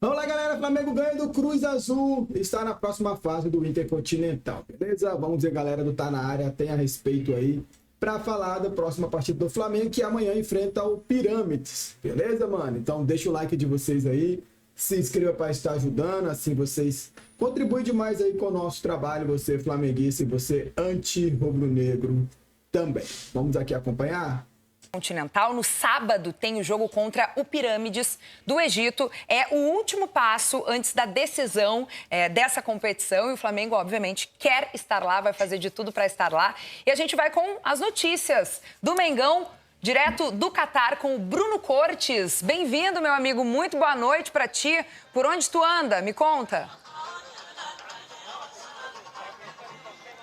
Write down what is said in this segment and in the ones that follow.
Vamos lá, galera. Flamengo ganha do Cruz Azul. Está na próxima fase do Intercontinental, beleza? Vamos ver, galera do Tá Na Área tem a respeito aí para falar da próxima partida do Flamengo, que amanhã enfrenta o Pirâmides, beleza, mano? Então deixa o like de vocês aí, se inscreva para estar ajudando, assim vocês contribuem demais aí com o nosso trabalho, você flamenguista e você anti-rubro-negro também. Vamos aqui acompanhar? Continental. No sábado tem o jogo contra o Pirâmides do Egito. É o último passo antes da decisão dessa competição e o Flamengo, obviamente, quer estar lá, vai fazer de tudo para estar lá. E a gente vai com as notícias do Mengão, direto do Catar, com o Bruno Cortes. Bem-vindo, meu amigo. Muito boa noite para ti. Por onde tu anda? Me conta.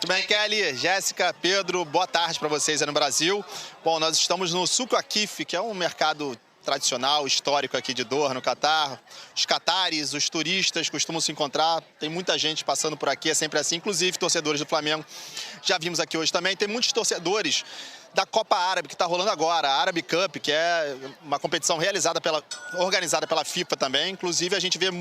Tudo bem, Kelly? Jéssica, Pedro, boa tarde para vocês aí no Brasil. Bom, nós estamos no Souk Waqif, que é um mercado tradicional, histórico aqui de Doha, no Catar. Os catares, os turistas costumam se encontrar, tem muita gente passando por aqui, é sempre assim, inclusive torcedores do Flamengo. Já vimos aqui hoje também, tem muitos torcedores da Copa Árabe, que está rolando agora, a Arab Cup, que é uma competição organizada pela FIFA também. Inclusive, a gente vê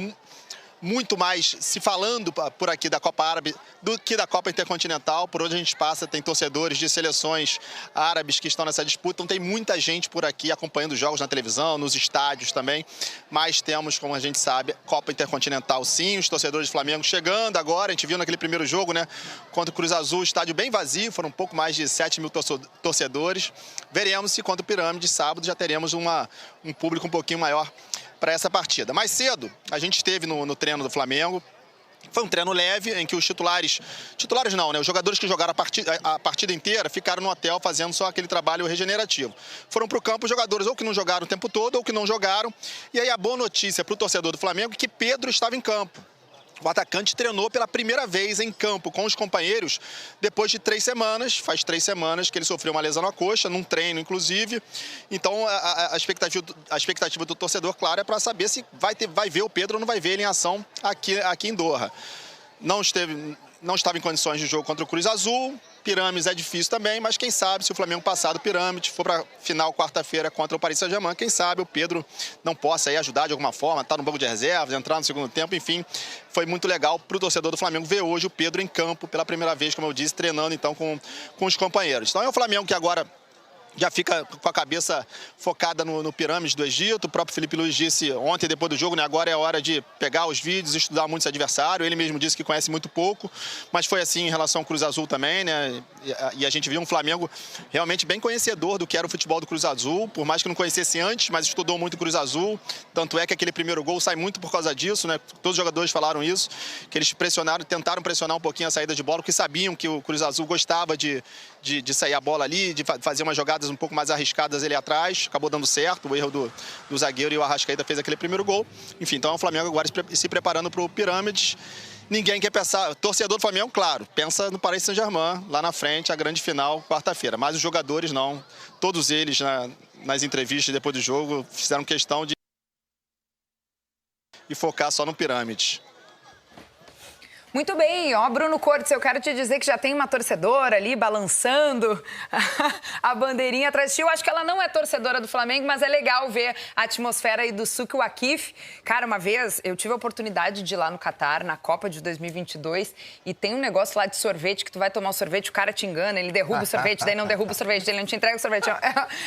muito mais se falando por aqui da Copa Árabe do que da Copa Intercontinental. Por onde a gente passa tem torcedores de seleções árabes que estão nessa disputa. Então tem muita gente por aqui acompanhando os jogos na televisão, nos estádios também. Mas temos, como a gente sabe, Copa Intercontinental sim, os torcedores do Flamengo chegando agora. A gente viu naquele primeiro jogo, né, contra o Cruz Azul, estádio bem vazio, foram um pouco mais de 7 mil torcedores. Veremos se contra o Pirâmide, sábado, já teremos um público um pouquinho maior para essa partida. Mais cedo, a gente esteve no treino do Flamengo. Foi um treino leve, em que os titulares não, né? Os jogadores que jogaram a partida inteira ficaram no hotel fazendo só aquele trabalho regenerativo. Foram para o campo os jogadores ou que não jogaram o tempo todo ou que não jogaram. E aí a boa notícia para o torcedor do Flamengo é que Pedro estava em campo. O atacante treinou pela primeira vez em campo com os companheiros depois de 3 semanas. Faz 3 semanas que ele sofreu uma lesão na coxa, num treino, inclusive. Então, a expectativa do torcedor, claro, é para saber se vai ver o Pedro ou não vai ver ele em ação aqui em Doha. Não estava em condições de jogo contra o Cruz Azul. Pirâmides é difícil também, mas quem sabe se o Flamengo passar do Pirâmides, for para final quarta-feira contra o Paris Saint-Germain, quem sabe o Pedro não possa aí ajudar de alguma forma, estar no banco de reservas, entrar no segundo tempo, enfim. Foi muito legal para o torcedor do Flamengo ver hoje o Pedro em campo pela primeira vez, como eu disse, treinando então com os companheiros. Então é o Flamengo que agora já fica com a cabeça focada no Pirâmides do Egito. O próprio Felipe Luiz disse ontem, depois do jogo, né, agora é a hora de pegar os vídeos, estudar muito esse adversário. Ele mesmo disse que conhece muito pouco, mas foi assim em relação ao Cruz Azul também, né? E a gente viu um Flamengo realmente bem conhecedor do que era o futebol do Cruz Azul, por mais que não conhecesse antes, mas estudou muito o Cruz Azul. Tanto é que aquele primeiro gol sai muito por causa disso, né? Todos os jogadores falaram isso, que eles tentaram pressionar um pouquinho a saída de bola, porque sabiam que o Cruz Azul gostava de sair a bola ali, de fazer umas jogadas um pouco mais arriscadas ali atrás. Acabou dando certo, o erro do zagueiro e o Arrascaeta fez aquele primeiro gol. Enfim, então é o Flamengo agora se preparando para o Pirâmides. Ninguém quer pensar, torcedor do Flamengo, claro, pensa no Paris Saint-Germain, lá na frente, a grande final, quarta-feira. Mas os jogadores não, todos eles nas entrevistas depois do jogo fizeram questão de focar só no Pirâmides. Muito bem, ó, Bruno Cortes, eu quero te dizer que já tem uma torcedora ali balançando a bandeirinha atrás de ti. Eu acho que ela não é torcedora do Flamengo, mas é legal ver a atmosfera aí do Souk Waqif. Cara, uma vez eu tive a oportunidade de ir lá no Catar, na Copa de 2022, e tem um negócio lá de sorvete, que tu vai tomar o sorvete, o cara te engana, ele derruba o sorvete, daí não derruba o sorvete, ele não te entrega o sorvete.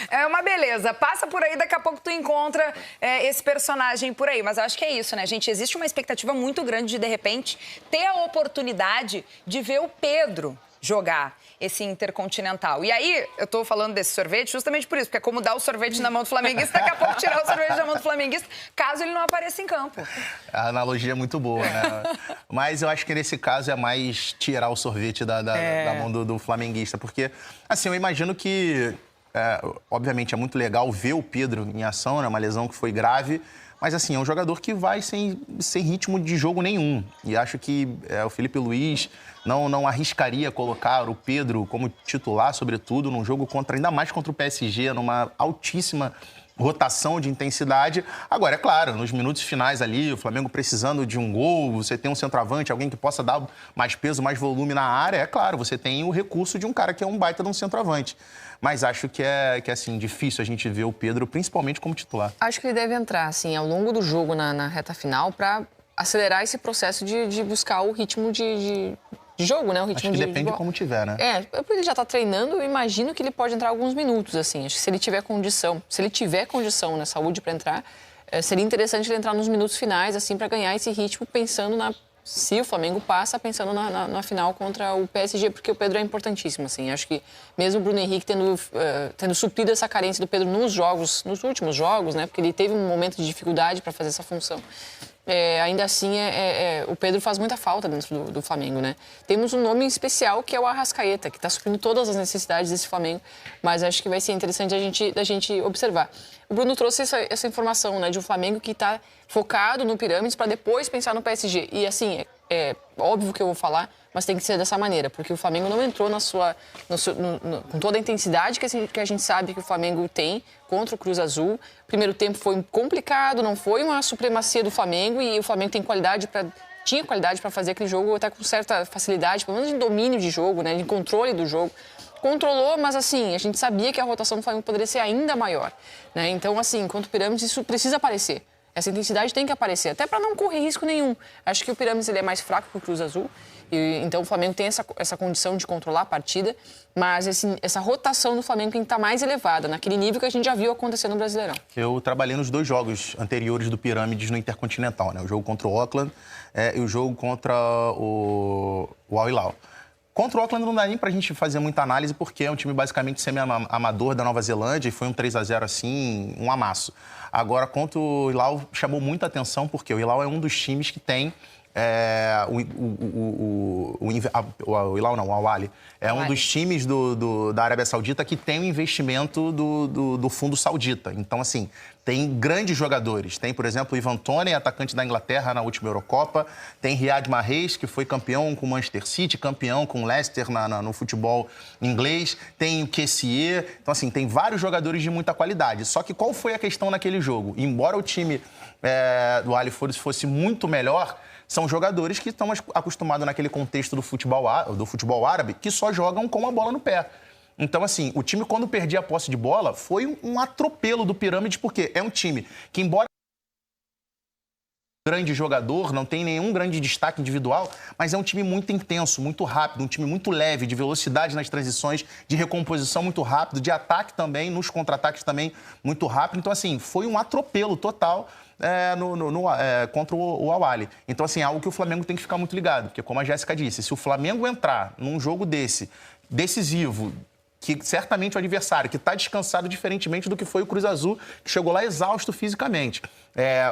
É uma beleza. Passa por aí, daqui a pouco tu encontra esse personagem por aí. Mas eu acho que é isso, né, gente? Existe uma expectativa muito grande de repente, ter a oportunidade de ver o Pedro jogar esse Intercontinental. E aí, eu tô falando desse sorvete justamente por isso, porque é como dar o sorvete na mão do flamenguista, daqui a pouco tirar o sorvete da mão do flamenguista, caso ele não apareça em campo. A analogia é muito boa, né? Mas eu acho que nesse caso é mais tirar o sorvete da mão do flamenguista, porque, assim, eu imagino que, obviamente, é muito legal ver o Pedro em ação, né? Uma lesão que foi grave, mas, assim, é um jogador que vai sem ritmo de jogo nenhum. E acho que o Felipe Luiz não arriscaria colocar o Pedro como titular, sobretudo, num jogo ainda mais contra o PSG, numa altíssima rotação de intensidade. Agora, é claro, nos minutos finais ali, o Flamengo precisando de um gol, você tem um centroavante, alguém que possa dar mais peso, mais volume na área, é claro, você tem o recurso de um cara que é um baita de um centroavante. Mas acho que é assim, difícil a gente ver o Pedro, principalmente como titular. Acho que ele deve entrar, assim, ao longo do jogo, na reta final, para acelerar esse processo de buscar o ritmo de jogo, né? O ritmo acho que depende de como tiver, né? Porque ele já está treinando, eu imagino que ele pode entrar alguns minutos, assim. Acho que se ele tiver condição, né, saúde para entrar, seria interessante ele entrar nos minutos finais, assim, para ganhar esse ritmo, pensando se o Flamengo passa, pensando na final contra o PSG, porque o Pedro é importantíssimo, assim. Acho que mesmo o Bruno Henrique tendo suprido essa carência do Pedro nos últimos jogos, né? Porque ele teve um momento de dificuldade para fazer essa função. Ainda assim, o Pedro faz muita falta dentro do Flamengo, né? Temos um nome especial que é o Arrascaeta, que está suprindo todas as necessidades desse Flamengo, mas acho que vai ser interessante a gente observar. O Bruno trouxe essa informação, né, de um Flamengo que está focado no Pirâmides para depois pensar no PSG. E, assim, é óbvio que eu vou falar, mas tem que ser dessa maneira, porque o Flamengo não entrou com toda a intensidade que a gente sabe que o Flamengo tem contra o Cruz Azul. O primeiro tempo foi complicado, não foi uma supremacia do Flamengo e o Flamengo tinha qualidade para fazer aquele jogo até com certa facilidade, pelo menos de domínio de jogo, né, de controle do jogo. Controlou, mas assim, a gente sabia que a rotação do Flamengo poderia ser ainda maior, né? Então, assim, enquanto o Pirâmides, isso precisa aparecer. Essa intensidade tem que aparecer, até para não correr risco nenhum. Acho que o Pirâmides ele é mais fraco que o Cruz Azul, então o Flamengo tem essa condição de controlar a partida, mas essa rotação do Flamengo tem que estar mais elevada, naquele nível que a gente já viu acontecer no Brasileirão. Eu trabalhei nos 2 jogos anteriores do Pirâmides no Intercontinental, né? O jogo contra o Auckland e o jogo contra o Al Hilal. Contra o Auckland não dá nem pra gente fazer muita análise, porque é um time basicamente semi-amador da Nova Zelândia e foi um 3-0 assim, um amasso. Agora, contra o Hilal, chamou muita atenção, porque o Hilal é um dos times que tem o Hilal não, o Al-Ahly é um dos times da Arábia Saudita que tem o investimento do fundo saudita. Então, assim, tem grandes jogadores. Tem, por exemplo, o Ivan Toney, atacante da Inglaterra na última Eurocopa. Tem Riyad Mahrez, que foi campeão com o Manchester City, campeão com o Leicester no futebol inglês. Tem o Kessié. Então, assim, tem vários jogadores de muita qualidade. Só que qual foi a questão naquele jogo? Embora o time do Al Ahly fosse muito melhor, são jogadores que estão acostumados naquele contexto do futebol árabe, que só jogam com a bola no pé. Então, assim, o time, quando perdia a posse de bola, foi um atropelo do Pirâmides, porque é um time que, embora grande jogador, não tem nenhum grande destaque individual, mas é um time muito intenso, muito rápido, um time muito leve, de velocidade nas transições, de recomposição muito rápido, de ataque também, nos contra-ataques também muito rápido. Então, assim, foi um atropelo total contra o Al Ahly. Então, assim, é algo que o Flamengo tem que ficar muito ligado, porque, como a Jéssica disse, se o Flamengo entrar num jogo decisivo, que certamente o adversário, que está descansado diferentemente do que foi o Cruz Azul, que chegou lá exausto fisicamente.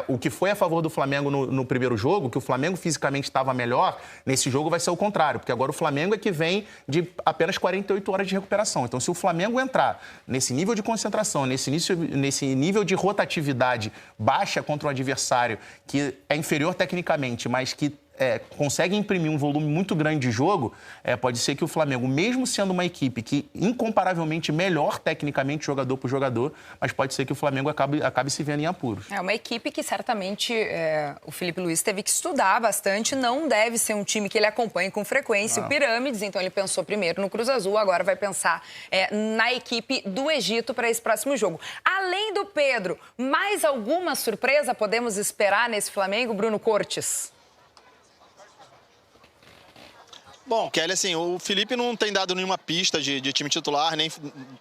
O que foi a favor do Flamengo no primeiro jogo, que o Flamengo fisicamente estava melhor, nesse jogo vai ser o contrário, porque agora o Flamengo é que vem de apenas 48 horas de recuperação. Então, se o Flamengo entrar nesse nível de concentração, nesse nível de rotatividade baixa contra um adversário que é inferior tecnicamente, mas que consegue imprimir um volume muito grande de jogo, pode ser que o Flamengo, mesmo sendo uma equipe que incomparavelmente melhor tecnicamente jogador por jogador, mas pode ser que o Flamengo acabe se vendo em apuros. É uma equipe que certamente o Felipe Luiz teve que estudar bastante, não deve ser um time que ele acompanhe com frequência, o Pirâmides, então ele pensou primeiro no Cruz Azul, agora vai pensar na equipe do Egito para esse próximo jogo. Além do Pedro, mais alguma surpresa podemos esperar nesse Flamengo, Bruno Cortes? Bom, Kelly, assim, o Felipe não tem dado nenhuma pista de time titular, nem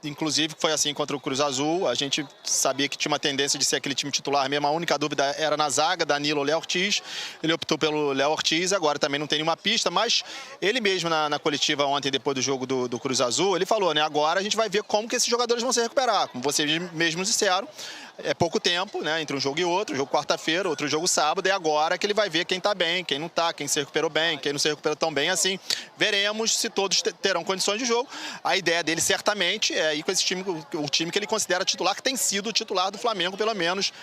inclusive foi assim contra o Cruz Azul. A gente sabia que tinha uma tendência de ser aquele time titular mesmo. A única dúvida era na zaga, Danilo ou Léo Ortiz. Ele optou pelo Léo Ortiz, agora também não tem nenhuma pista, mas ele mesmo na coletiva ontem, depois do jogo do Cruz Azul, ele falou, né, agora a gente vai ver como que esses jogadores vão se recuperar. Como vocês mesmos disseram, é pouco tempo, né, entre um jogo e outro, jogo quarta-feira, outro jogo sábado, e agora que ele vai ver quem tá bem, quem não tá, quem se recuperou bem, quem não se recuperou tão bem assim. Veremos se todos terão condições de jogo. A ideia dele certamente é ir com esse time, o time que ele considera titular, que tem sido o titular do Flamengo, pelo menos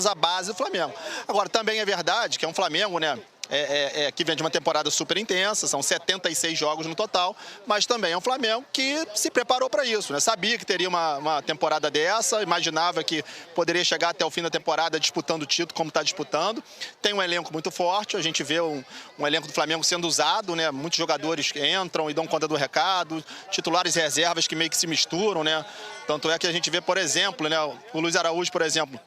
a base do Flamengo. Agora, também é verdade que é um Flamengo, né, que vem de uma temporada super intensa, são 76 jogos no total, mas também é um Flamengo que se preparou para isso, né? Sabia que teria uma temporada dessa, imaginava que poderia chegar até o fim da temporada disputando o título como está disputando. Tem um elenco muito forte, a gente vê um elenco do Flamengo sendo usado, né? Muitos jogadores que entram e dão conta do recado, titulares e reservas que meio que se misturam, né? Tanto é que a gente vê, por exemplo, né? O Luiz Araújo, por exemplo,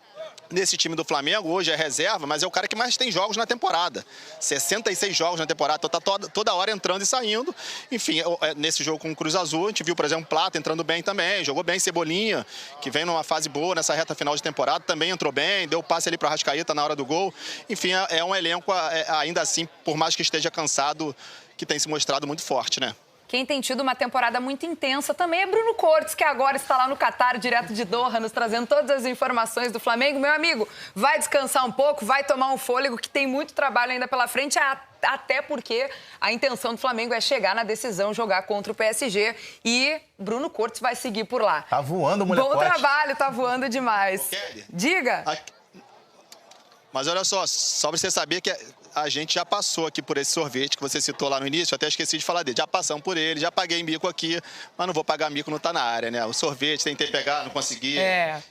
nesse time do Flamengo, hoje é reserva, mas é o cara que mais tem jogos na temporada. 66 jogos na temporada, então tá toda hora entrando e saindo. Enfim, nesse jogo com o Cruz Azul, a gente viu, por exemplo, o Plata entrando bem também, jogou bem Cebolinha, que vem numa fase boa nessa reta final de temporada, também entrou bem, deu passe ali para Arrascaeta na hora do gol. Enfim, é um elenco, ainda assim, por mais que esteja cansado, que tem se mostrado muito forte, né? Quem tem tido uma temporada muito intensa também é Bruno Cortes, que agora está lá no Catar, direto de Doha, nos trazendo todas as informações do Flamengo. Meu amigo, vai descansar um pouco, vai tomar um fôlego, que tem muito trabalho ainda pela frente, até porque a intenção do Flamengo é chegar na decisão, jogar contra o PSG, e Bruno Cortes vai seguir por lá. Tá voando, molecote. Bom trabalho, tá voando demais. Diga. Mas olha só pra você saber que a gente já passou aqui por esse sorvete que você citou lá no início, até esqueci de falar dele. Já passamos por ele, já paguei mico aqui, mas não vou pagar mico no Tá Na Área, né? O sorvete, tentei pegar, não consegui.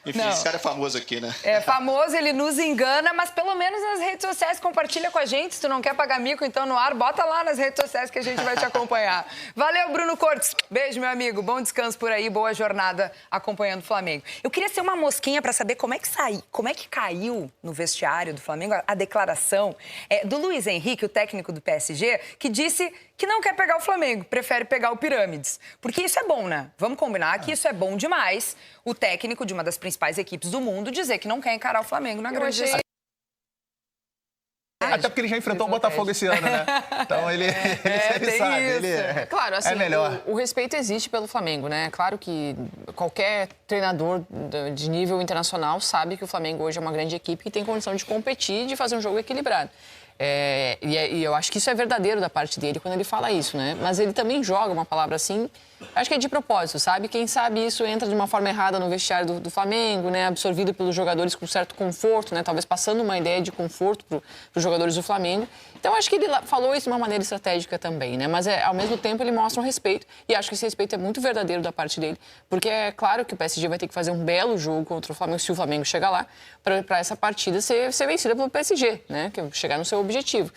Enfim, esse cara é famoso aqui, né? É famoso, ele nos engana, mas pelo menos nas redes sociais compartilha com a gente. Se tu não quer pagar mico, então no ar, bota lá nas redes sociais que a gente vai te acompanhar. Valeu, Bruno Cortes. Beijo, meu amigo. Bom descanso por aí, boa jornada acompanhando o Flamengo. Eu queria ser uma mosquinha para saber como é que caiu no vestiário do Flamengo a declaração do Luiz Henrique, o técnico do PSG, que disse que não quer pegar o Flamengo, prefere pegar o Pirâmides. Porque isso é bom, né? Vamos combinar que isso é bom demais. O técnico de uma das principais equipes do mundo dizer que não quer encarar o Flamengo na grande decisão. Até porque ele já enfrentou o Botafogo esse ano, né? Então ele sabe. Claro, assim, é melhor. O respeito existe pelo Flamengo, né? Claro que qualquer treinador de nível internacional sabe que o Flamengo hoje é uma grande equipe que tem condição de competir e de fazer um jogo equilibrado. E eu acho que isso é verdadeiro da parte dele quando ele fala isso, né? Mas ele também joga uma palavra assim, acho que é de propósito, sabe? Quem sabe isso entra de uma forma errada no vestiário do Flamengo, né? Absorvido pelos jogadores com certo conforto, né? Talvez passando uma ideia de conforto para os jogadores do Flamengo. Então, acho que ele falou isso de uma maneira estratégica também, né? Mas, ao mesmo tempo, ele mostra um respeito. E acho que esse respeito é muito verdadeiro da parte dele. Porque é claro que o PSG vai ter que fazer um belo jogo contra o Flamengo, se o Flamengo chegar lá, para essa partida ser vencida pelo PSG, né? Que chegar no seu objetivo.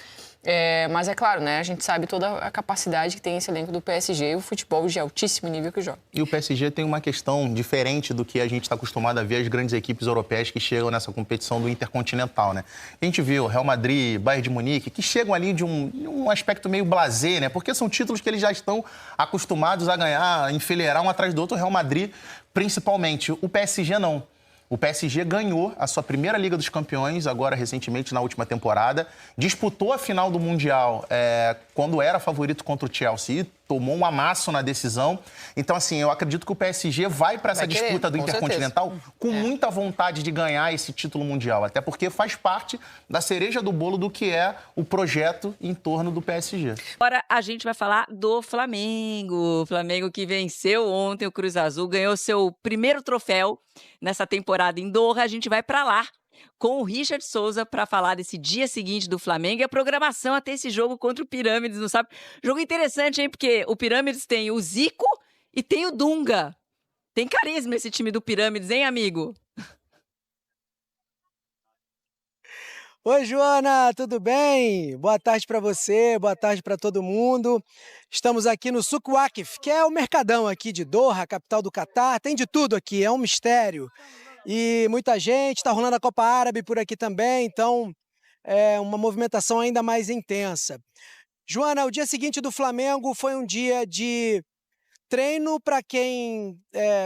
Mas é claro, né? A gente sabe toda a capacidade que tem esse elenco do PSG e o futebol de altíssimo nível que joga. E o PSG tem uma questão diferente do que a gente está acostumado a ver as grandes equipes europeias que chegam nessa competição do Intercontinental, né? A gente viu Real Madrid, Bayern de Munique, que chegam ali de um aspecto meio blasé, né? Porque são títulos que eles já estão acostumados a ganhar, enfileirar um atrás do outro, o Real Madrid principalmente. O PSG não. O PSG ganhou a sua primeira Liga dos Campeões, agora recentemente na última temporada. Disputou a final do Mundial quando era favorito contra o Chelsea. Tomou um amasso na decisão. Então, assim, eu acredito que o PSG vai para essa disputa do Intercontinental com muita vontade de ganhar esse título mundial. Até porque faz parte da cereja do bolo do que é o projeto em torno do PSG. Agora a gente vai falar do Flamengo. O Flamengo que venceu ontem o Cruz Azul, ganhou seu primeiro troféu nessa temporada em Doha. A gente vai para lá com o Richard Souza para falar desse dia seguinte do Flamengo e a programação até esse jogo contra o Pirâmides, não sabe? Jogo interessante, hein? Porque o Pirâmides tem o Zico e tem o Dunga. Tem carisma esse time do Pirâmides, hein, amigo? Oi, Joana, tudo bem? Boa tarde para você, boa tarde para todo mundo. Estamos aqui no Souk Waqif, que é o mercadão aqui de Doha, capital do Catar. Tem de tudo aqui, é um mistério. E muita gente, está rolando a Copa Árabe por aqui também, então é uma movimentação ainda mais intensa. Joana, o dia seguinte do Flamengo foi um dia de treino para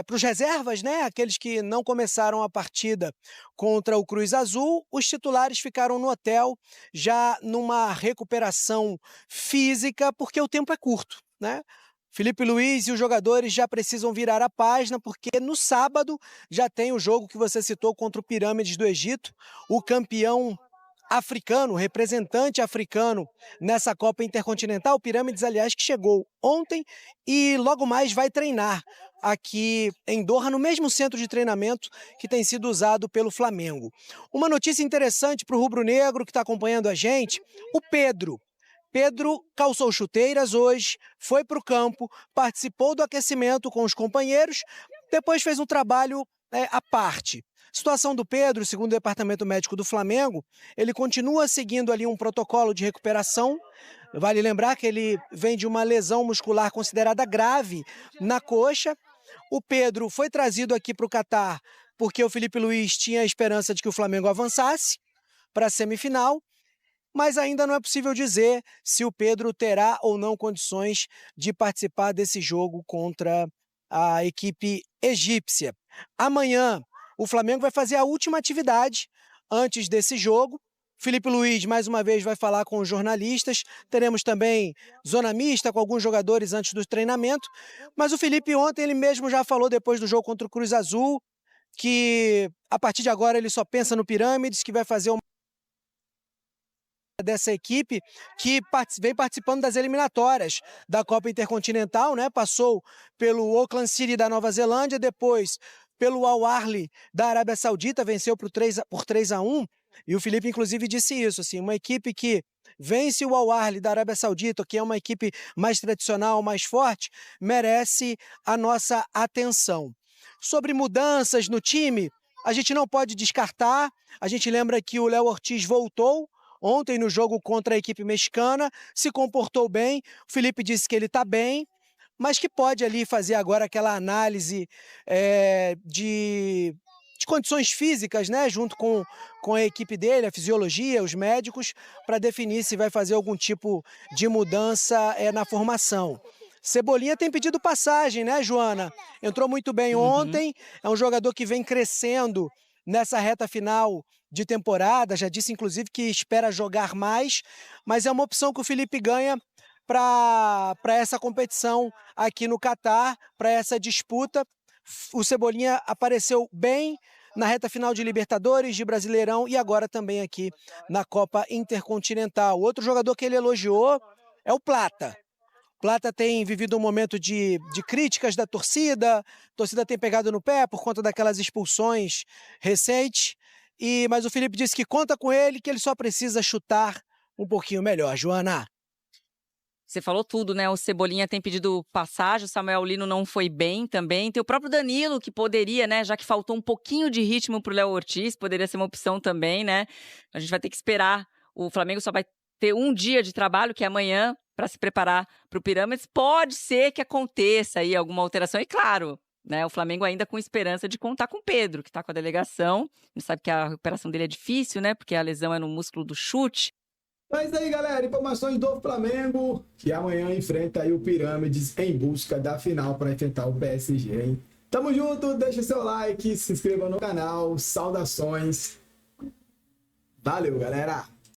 para os reservas, né? Aqueles que não começaram a partida contra o Cruz Azul. Os titulares ficaram no hotel já numa recuperação física, porque o tempo é curto, né? Felipe Luiz e os jogadores já precisam virar a página, porque no sábado já tem o jogo que você citou contra o Pirâmides do Egito, o campeão africano, representante africano nessa Copa Intercontinental. O Pirâmides, aliás, que chegou ontem e logo mais vai treinar. aqui em Doha, no mesmo centro de treinamento que tem sido usado pelo Flamengo. Uma notícia interessante para o rubro-negro que está acompanhando a gente, o Pedro. Pedro calçou chuteiras hoje, foi para o campo, participou do aquecimento com os companheiros, depois fez um trabalho à parte. A situação do Pedro, segundo o Departamento Médico do Flamengo, ele continua seguindo ali um protocolo de recuperação. Vale lembrar que ele vem de uma lesão muscular considerada grave na coxa. O Pedro foi trazido aqui para o Catar porque o Felipe Luiz tinha a esperança de que o Flamengo avançasse para a semifinal, mas ainda não é possível dizer se o Pedro terá ou não condições de participar desse jogo contra a equipe egípcia. Amanhã, o Flamengo vai fazer a última atividade antes desse jogo. Felipe Luiz, mais uma vez, vai falar com os jornalistas. Teremos também zona mista com alguns jogadores antes do treinamento. Mas o Felipe ontem, ele mesmo já falou depois do jogo contra o Cruz Azul, que a partir de agora ele só pensa no Pirâmides, que vai fazer uma dessa equipe que vem participando das eliminatórias da Copa Intercontinental, né? Passou pelo Auckland City da Nova Zelândia, depois pelo Al Ahly da Arábia Saudita, venceu por 3-1, e o Felipe inclusive disse isso, assim, uma equipe que vence o Al Ahly da Arábia Saudita, que é uma equipe mais tradicional, mais forte, merece a nossa atenção. Sobre mudanças no time, a gente não pode descartar, a gente lembra que o Léo Ortiz voltou ontem no jogo contra a equipe mexicana, se comportou bem, o Felipe disse que ele está bem, mas que pode ali fazer agora aquela análise de condições físicas, né, junto com a equipe dele, a fisiologia, os médicos, para definir se vai fazer algum tipo de mudança na formação. Cebolinha tem pedido passagem, né, Joana? Entrou muito bem ontem, é um jogador que vem crescendo nessa reta final de temporada, já disse inclusive que espera jogar mais, mas é uma opção que o Felipe ganha para essa competição aqui no Catar, para essa disputa. O Cebolinha apareceu bem na reta final de Libertadores, de Brasileirão e agora também aqui na Copa Intercontinental. Outro jogador que ele elogiou é o Plata. Plata tem vivido um momento de críticas da torcida, a torcida tem pegado no pé por conta daquelas expulsões recentes, mas o Felipe disse que conta com ele, que ele só precisa chutar um pouquinho melhor. Joana? Você falou tudo, né? O Cebolinha tem pedido passagem, o Samuel Lino não foi bem também. Tem o próprio Danilo, que poderia, né? Já que faltou um pouquinho de ritmo pro Léo Ortiz, poderia ser uma opção também, né? A gente vai ter que esperar. O Flamengo só vai ter um dia de trabalho, que é amanhã, para se preparar para o Pirâmides. Pode ser que aconteça aí alguma alteração. E claro, né? O Flamengo ainda com esperança de contar com o Pedro, que está com a delegação. A gente sabe que a recuperação dele é difícil, né? Porque a lesão é no músculo do chute. Mas aí, galera, informações do Flamengo, que amanhã enfrenta aí o Pirâmides em busca da final para enfrentar o PSG, hein? Tamo junto, deixa seu like, se inscreva no canal, saudações. Valeu, galera!